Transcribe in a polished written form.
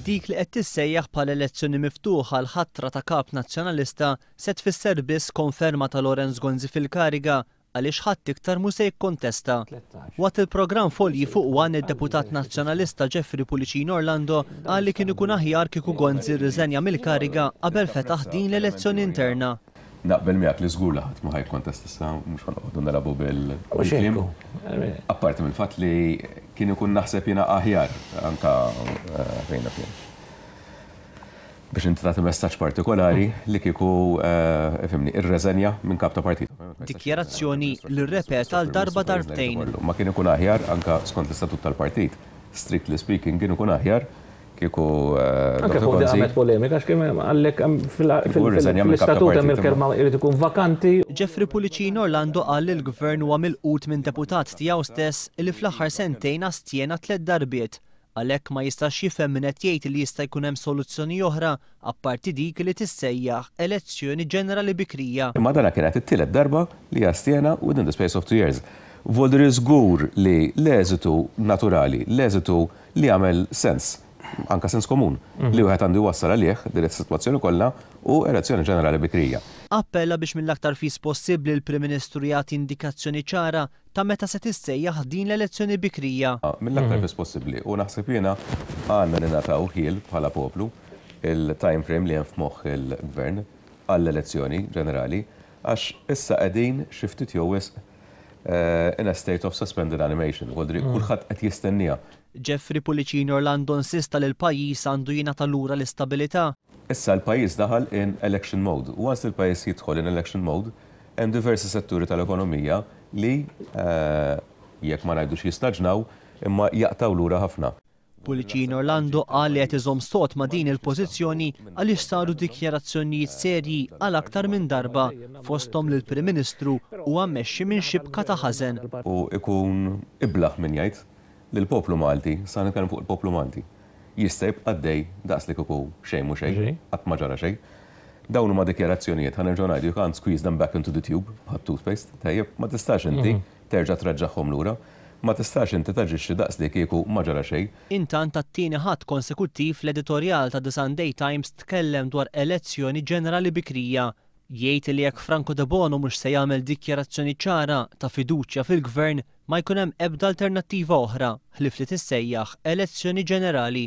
Dik li qed tissejjaħ bħala elezzjoni miftuħa l-ħatra ta' kap nazzjonalista se tfisser biss konferma ta' Lorenz Gonzi fil-kariga għaliex ħadd iktar mhu se jikkontesta. Waqt il-programm folji fuq wan id-deputat nazzjonalista Jeffrey Pulicino Orlando qal li kien ikun aħjar kieku Gonzi rriżenja mill-kariga qabel fetaħ din l-elezzjoni interna. Naqbel miegħek li żgur li ħadd ma ħajkontesta issa mhux ħanoqgħdu narabu bil-kliem. Apparti mill-fatt li kien ikun naħseb jiena aħjar anka fejn kien. Biex inti tagħti messaġġ partikolari li kieku ifhimni irreżenja minn kap ta' partit. Dikjarazzjoni li rrepeta l darba darbtejn. Ma kien ikun aħjar anka skont l-istatut tal-partit. Strictly speaking kien ikun aħjar kieku anke fuq għamet polemika x'kien għallek fil-istatut hemm il-kelma jrid ikun vakanti. Jeffrey Pulicino Orlando qal li l-gvern huwa milqut minn deputat tiegħu stess li fl-aħħar sentejn astjena 3 darbiet. Għalhekk ma jistax jifhem min qed jgħid li jista' jkun hemm soluzzjoni oħra apparti dik li tissejjaħ elezzjoni ġenerali bikrija. Imma dan kienet it-tielet darba li astjena within the space of 2 years. Volder żgur li l-eżitu naturali, l-eżitu li għamel sens, anka sens komun, li wieħed għandu jwassal għalih din is-sitwazzjoni kollha u elezzjoni ġenerali bikrija. Appella biex mill-aktar fis possibbli l-Prim Ministru jagħti indikazzjoni ċara ta' meta se tissejjaħ din l-elezzjoni bikrija. Mill-aktar fis possibbli u naħseb jiena għandna ningħataw ħiel bħala poplu il-time frame li hemm f'moħħ il-gvern għall-elezzjoni ġenerali għax issa qegħdin xi ftit jew wisq in a state of suspended animation. Kulħadd qed jistennija. Jeffrey Pulicino Orlando insista li l-pajjiż għandu jingħata lura l-istabilità. Issa l-pajjiż daħal in election mode. Once il-pajjiż jidħol in election mode, hemm diversi setturi tal-ekonomija li jekk ma ngħidux jistaġnaw imma jaqtaw lura ħafna. Pulicino Orlando qal li qed iżomm sod ma' din il-pożizzjoni għaliex saru dikjarazzjonijiet serji għal aktar minn darba fosthom lil Prim Ministru u ammexxi minn xibka ta' ħażen. U ikun iblaħ min jgħid li l-poplu Malti, sa nitkellem fuq il-poplu Malti, jista' jibqa' għaddej daqs li kieku xejn mhu xejn, qatt ma ġara xejn. Dawn huma dikjarazzjonijiet ħanerġgħu ngħidu you can't squeeze them back into the tube bħat toothpaste. Tajjeb ma tistax inti terġa' treġġaħhom lura. Ma tistax inti taġixxi daqs li kieku ma ġara xejn. Intant tat-tieni ħadd konsekuttiv l-editorjal ta' The Sunday Times tkellem dwar elezzjoni ġenerali bikrija. Jgħid li jekk Franco De Bono mhux se jagħmel dikjarazzjoni ċara ta' fiduċja fil-gvern ma jkun hemm ebda alternattiva oħra ħlif li tissejjaħ elezzjoni ġenerali.